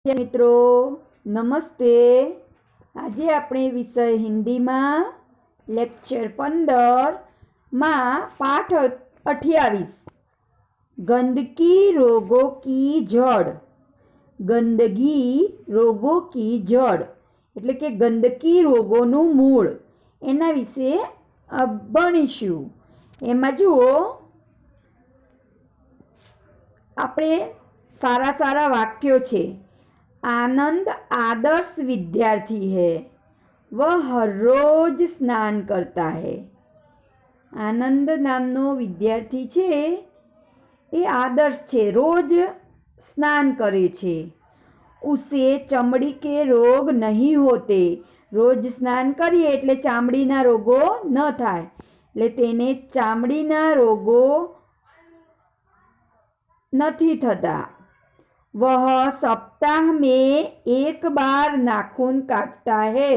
મિત્રો નમસ્તે। આજે આપણે વિષય હિન્દીમાં લેક્ચર 15 પાઠ 28 गंदगी रोगों की जड़। ગંદગી રોગો કી જડ એટલે કે ગંદકી રોગોનું મૂળ એના વિશે ભણીશું। એમાં જુઓ, આપણે સારા સારા વાક્યો છે। आनंद आदर्श विद्यार्थी है, वह हर रोज स्नान करता है। आनंद नामनो विद्यार्थी छे ए आदर्श छे, रोज स्नान करे छे। उसे चमड़ी के रोग नहीं होते। रोज स्नान करिए एटले चामड़ीना रोगो न थाय, એટલે તેને ચામડીના રોગો નથી થતા। वह सप्ताह में एक बार नाखून काटता है।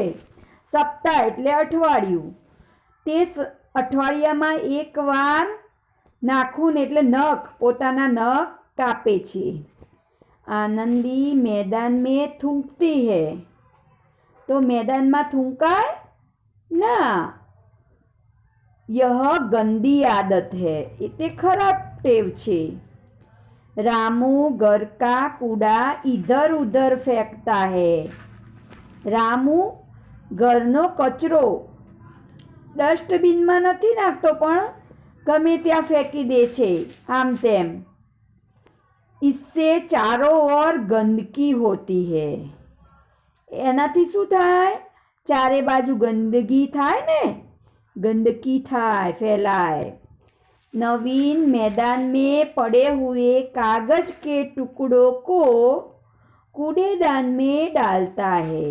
सप्ताह एटले अठवाडियुं, ते अठवाडियामां एक वार नाखून एटले नख, पोताना नख कापे छे। आनंदी मैदान में थूंकती है, तो मैदान में थूंकाय ना, यह गंदी आदत है, ये खराब टेव छे। रामू घर का कूड़ा इधर उधर फेंकता है। रामू घरनो कचरो डस्टबीन में नहीं नाखतो पण गमे त्या फेंकी दे छे आम तेम। इससे चारों ओर गंदगी होती है। एनाथी शुं थाय? चारे बाजू गंदगी थाय ने, गंदगी थाय, फैलाय। नवीन मैदान में पड़े हुए कागज के टुकड़ों को कूड़ेदान में डालता है।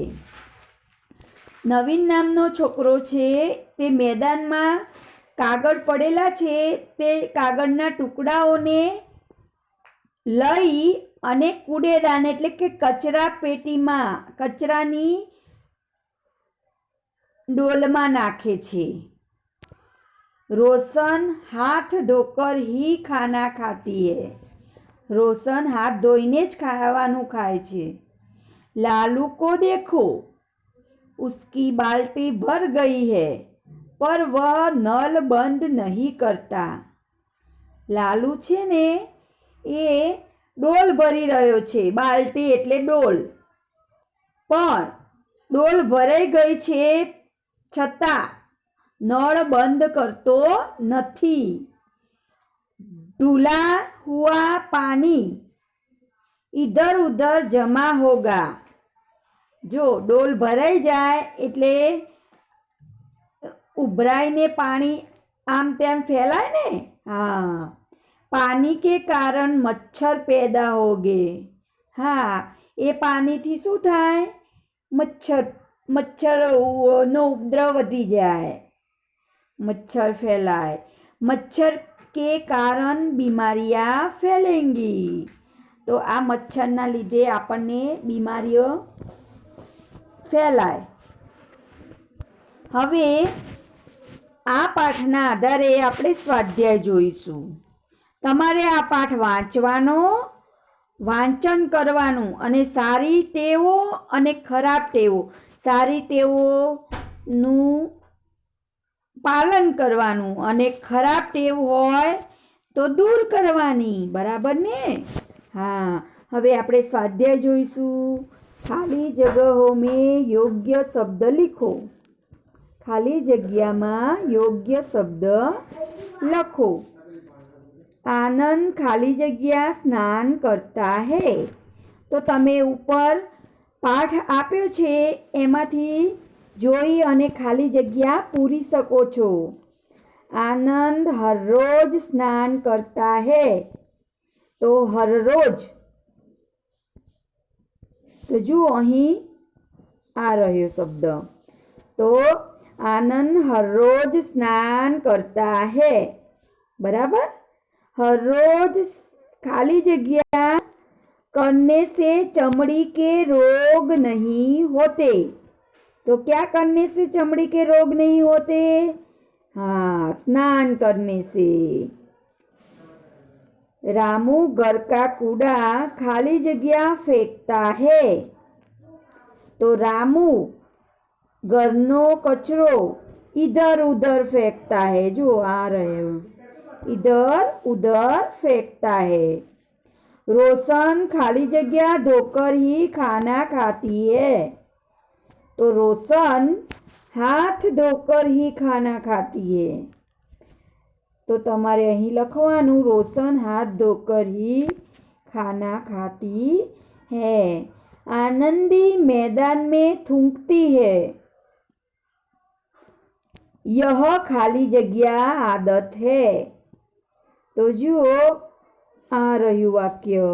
नवीन नामनो छोकरो छे ते मैदान में कागळ पड़ेला छे ते कागळना टुकड़ाओने लई अने कूड़ेदान एटले के कचरा पेटीमां, कचरानी डोलमां नाखे छे। रोशन हाथ धोकर ही खाना खाती है। रोशन हाथ धोईने ज खावानुं खाय छे। लालू को देखो, उसकी बाल्टी भर गई है, पर वह नल बंद नहीं करता। लालू छे ने ए डोल भरी रह्यो छे, बाल्टी एटले डोल, पण डोल भराई गई छे छतां नळ बंद करतो नथी। ढूला हुआ पानी इधर उधर जमा होगा। जो डोल भराई जाए एटले उभराईने पानी आम तेम फैलाय ने, हाँ, पानी के कारण मच्छर पैदा होगे। हाँ, ए पानी थी शुं थाय? मच्छर नो उपद्रव वधी जाए, मच्छर फैलाए। मच्छर के कारण बीमारियां फैलेंगी। तो आ मच्छरना लीधे आपने बीमारीओ फैलाय। हवे आ पाठना आधारे आपणे स्वाध्याय जोईशुं। तमारे आ पाठ वांचवानो, वांचन करवानुं अने सारी टेवो अने खराब टेवो, सारी टेवोनुं पालन करवानुं अने खराब टेव होय तो दूर करवानी, बराबर ने? हाँ, हवे आपणे स्वाध्याय जोईशुं। खाली जगहों में योग्य शब्द लिखो। खाली जग्यामां योग्य शब्द लखो। आनंद खाली जग्या स्नान करता है। तो तमे ऊपर पाठ आप्यो छे एमांथी जोई अने खाली जग्या पूरी सको छो। आनंद हर रोज स्नान करता है, तो हर रोज, तो जो अहीं आ रह्यो शब्द, तो आनंद हर रोज स्नान करता है, बराबर। हर रोज खाली जग्या करने से चमड़ी के रोग नहीं होते। तो क्या करने से चमड़ी के रोग नहीं होते? हाँ, स्नान करने से। रामू घर का कूड़ा खाली जगह फेंकता है। तो रामू घरनो कचरो इधर उधर फेंकता है। जो आ रहे हो, इधर उधर फेंकता है। रोशन खाली जगह धोकर ही खाना खाती है। तो रोशन हाथ धोकर ही खाना खाती है। तो તમારે અહીં લખવાનું રોશન हाथ धोकर ही खाना खाती है। आनंदी मैदान में थूकती है। यह खाली जगह आदत है। तो जुओ आ रह्યું वाक्य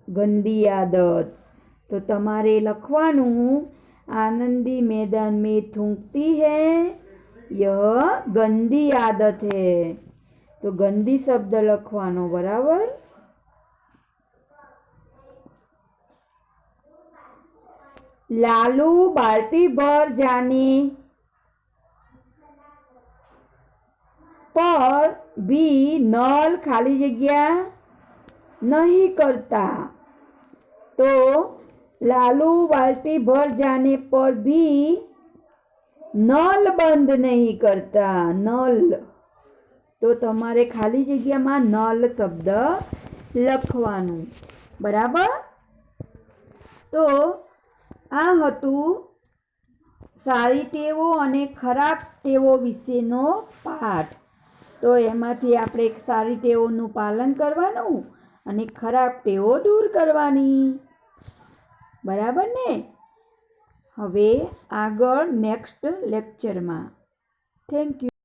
गंदी आदत। तो તમારે લખવાનું आनंदी मैदान में थूकती है, यह गंदी आदत है। तो गंदी शब्द लखवानो बराबर। लालू बाल्टी भर जाने पर भी नल खाली जगह नहीं करता। तो लालू बाल्टी भर जाने पर भी नल बंद नहीं करता। नल तो તમારે ખાલી જગ્યામાં નલ શબ્દ લખવાનું બરાબર। તો આ હતું સારી ટેવો અને ખરાબ ટેવો વિશેનો પાઠ। તો એમાંથી આપણે સારી ટેવોનું પાલન કરવાનું અને ખરાબ ટેવો દૂર કરવાની બરાબર ને। હવે આગળ નેક્સ્ટ લેક્ચરમાં। Thank you.